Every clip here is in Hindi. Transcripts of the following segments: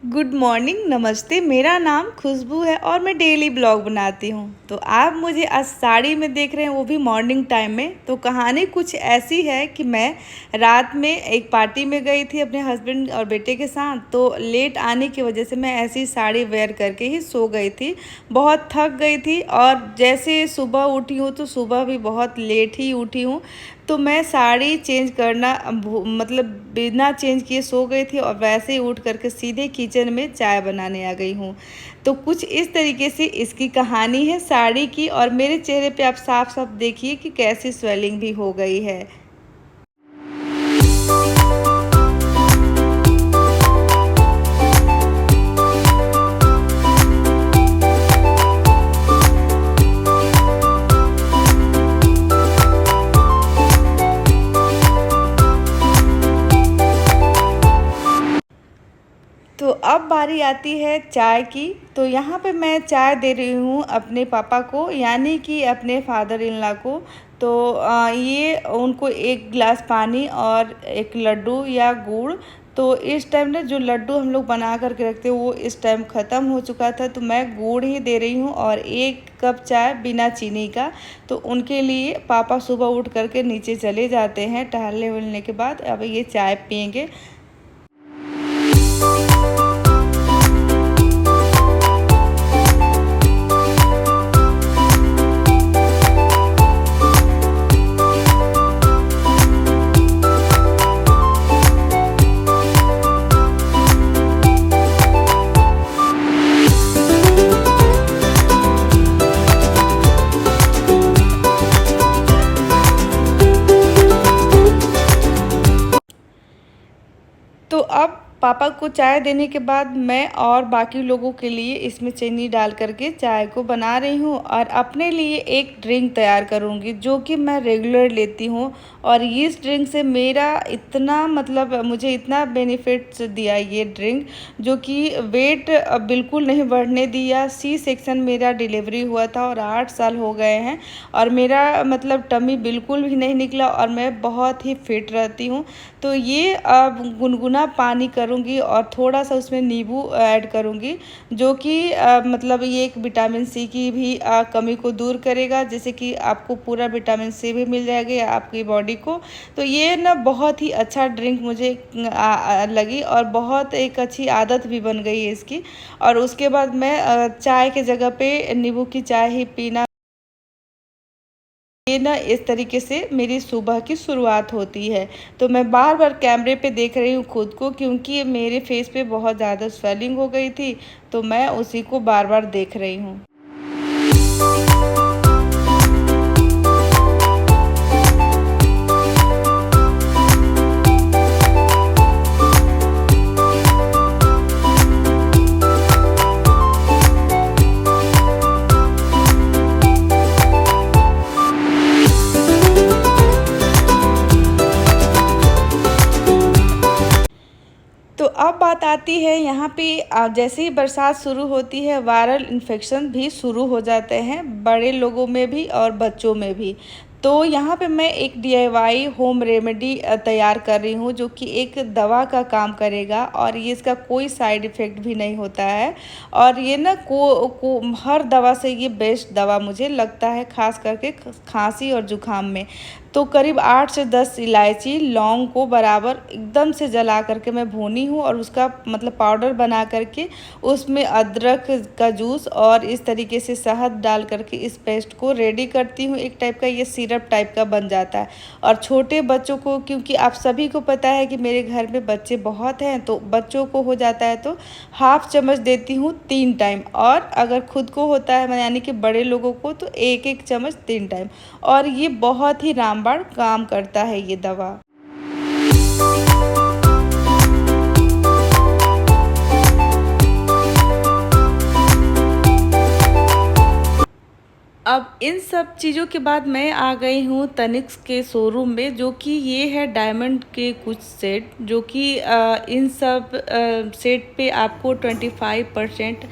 गुड मॉर्निंग, नमस्ते। मेरा नाम खुशबू है और मैं डेली ब्लॉग बनाती हूँ। तो आप मुझे आज साड़ी में देख रहे हैं, वो भी मॉर्निंग टाइम में। तो कहानी कुछ ऐसी है कि मैं रात में एक पार्टी में गई थी अपने हस्बैंड और बेटे के साथ। तो लेट आने की वजह से मैं ऐसी साड़ी वेयर करके ही सो गई थी। बहुत थक गई थी और जैसे सुबह उठी हूँ तो सुबह भी बहुत लेट ही उठी हूँ। तो मैं साड़ी चेंज करना मतलब बिना चेंज किए सो गई थी और वैसे ही उठ करके सीधे किचन में चाय बनाने आ गई हूँ। तो कुछ इस तरीके से इसकी कहानी है साड़ी की। और मेरे चेहरे पे आप साफ साफ देखिए कि कैसी स्वेलिंग भी हो गई है। तो अब बारी आती है चाय की। तो यहाँ पे मैं चाय दे रही हूँ अपने पापा को, यानी कि अपने फादर इन लॉ को। तो ये उनको एक गिलास पानी और एक लड्डू या गुड़। तो इस टाइम ना जो लड्डू हम लोग बना करके रखते हैं वो इस टाइम ख़त्म हो चुका था, तो मैं गुड़ ही दे रही हूँ और एक कप चाय बिना चीनी का। तो उनके लिए पापा सुबह उठ करके नीचे चले जाते हैं टहलने वहलने के बाद, अब ये चाय पियेंगे। तो अब पापा को चाय देने के बाद मैं और बाकी लोगों के लिए इसमें चीनी डाल करके चाय को बना रही हूँ और अपने लिए एक ड्रिंक तैयार करूँगी जो कि मैं रेगुलर लेती हूँ। और इस ड्रिंक से मेरा इतना मतलब मुझे इतना बेनिफिट्स दिया ये ड्रिंक, जो कि वेट बिल्कुल नहीं बढ़ने दिया। सी सेक्शन मेरा डिलीवरी हुआ था और 8 साल हो गए हैं और मेरा मतलब टमी बिल्कुल भी नहीं निकला और मैं बहुत ही फिट रहती हूँ। तो ये अब गुनगुना पानी करूँगी और थोड़ा सा उसमें नींबू ऐड करूँगी, जो कि मतलब ये एक विटामिन सी की भी कमी को दूर करेगा, जैसे कि आपको पूरा विटामिन सी भी मिल जाएगा आपकी बॉडी को। तो ये ना बहुत ही अच्छा ड्रिंक मुझे लगी और बहुत एक अच्छी आदत भी बन गई है इसकी। और उसके बाद मैं चाय के जगह पे नींबू की चाय ही पीना, ये ना इस तरीके से मेरी सुबह की शुरुआत होती है। तो मैं बार बार कैमरे पे देख रही हूँ खुद को, क्योंकि मेरे फेस पे बहुत ज़्यादा स्वेलिंग हो गई थी। तो मैं उसी को बार बार देख रही हूँ। तो अब बात आती है यहाँ पे जैसे ही बरसात शुरू होती है वायरल इन्फेक्शन भी शुरू हो जाते हैं, बड़े लोगों में भी और बच्चों में भी। तो यहाँ पे मैं एक डीआईवाई होम रेमेडी तैयार कर रही हूँ, जो कि एक दवा का काम करेगा और ये इसका कोई साइड इफ़ेक्ट भी नहीं होता है। और ये ना हर दवा से ये बेस्ट दवा मुझे लगता है, ख़ास करके खांसी और ज़ुकाम में। तो करीब 8 से 10 इलायची लौंग को बराबर एकदम से जला करके मैं भूनी हूँ और उसका मतलब पाउडर बना करके उसमें अदरक का जूस और इस तरीके से शहद डाल करके इस पेस्ट को रेडी करती हूँ। एक टाइप का ये सिरप टाइप का बन जाता है। और छोटे बच्चों को, क्योंकि आप सभी को पता है कि मेरे घर में बच्चे बहुत हैं, तो बच्चों को हो जाता है तो हाफ चम्मच देती हूँ 3 टाइम, और अगर खुद को होता है यानी कि बड़े लोगों को तो 1-1 चम्मच 3 टाइम। और ये बहुत ही रामबाण काम करता है ये दवा। अब इन सब चीज़ों के बाद मैं आ गई हूँ तनिष्क के शोरूम में, जो कि ये है डायमंड के कुछ सेट, जो कि इन सब सेट पे आपको 25%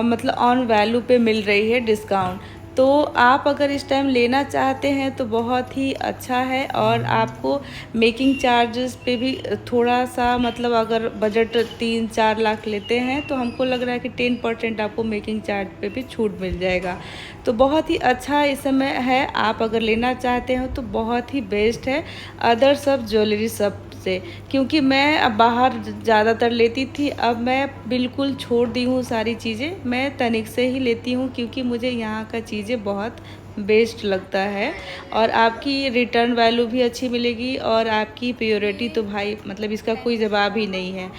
मतलब ऑन वैल्यू पे मिल रही है डिस्काउंट। तो आप अगर इस टाइम लेना चाहते हैं तो बहुत ही अच्छा है। और आपको मेकिंग चार्जेस पे भी थोड़ा सा, मतलब अगर बजट 3-4 लाख लेते हैं तो हमको लग रहा है कि 10% आपको मेकिंग चार्ज पे भी छूट मिल जाएगा। तो बहुत ही अच्छा इस समय है, आप अगर लेना चाहते हो तो बहुत ही बेस्ट है अदर सब ज्वेलरी सब से। क्योंकि मैं अब बाहर ज़्यादातर लेती थी, अब मैं बिल्कुल छोड़ दी हूँ सारी चीज़ें, मैं तनिक से ही लेती हूँ क्योंकि मुझे यहाँ का चीज़ें बहुत बेस्ट लगता है। और आपकी रिटर्न वैल्यू भी अच्छी मिलेगी और आपकी प्योरिटी तो भाई मतलब इसका कोई जवाब ही नहीं है।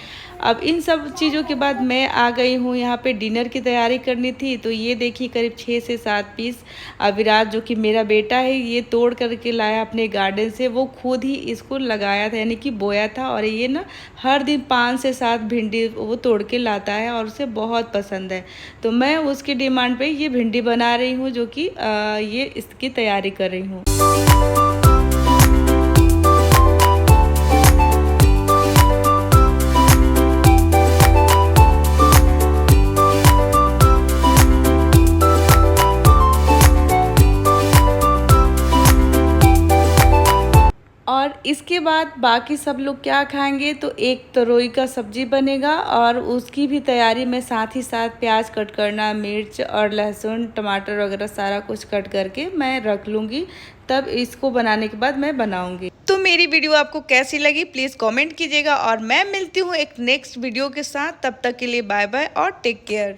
अब इन सब चीज़ों के बाद मैं आ गई हूँ यहाँ पे डिनर की तैयारी करनी थी। तो ये देखिए करीब 6 से 7 पीस अविराज जो कि मेरा बेटा है ये तोड़ करके लाया अपने गार्डन से। वो खुद ही इसको लगाया था, यानी कि बोया था। और ये ना हर दिन 5 से 7 भिंडी वो तोड़ के लाता है और उसे बहुत पसंद है। तो मैं उसकी डिमांड पे ये भिंडी बना रही हूँ, जो कि ये इसकी तैयारी कर रही हूँ। और इसके बाद बाकी सब लोग क्या खाएंगे, तो एक तरोई का सब्जी बनेगा और उसकी भी तैयारी मैं साथ ही साथ प्याज कट करना, मिर्च और लहसुन टमाटर वगैरह सारा कुछ कट करके मैं रख लूँगी। तब इसको बनाने के बाद मैं बनाऊँगी। तो मेरी वीडियो आपको कैसी लगी प्लीज़ कमेंट कीजिएगा और मैं मिलती हूँ एक नेक्स्ट वीडियो के साथ। तब तक के लिए बाय बाय और टेक केयर।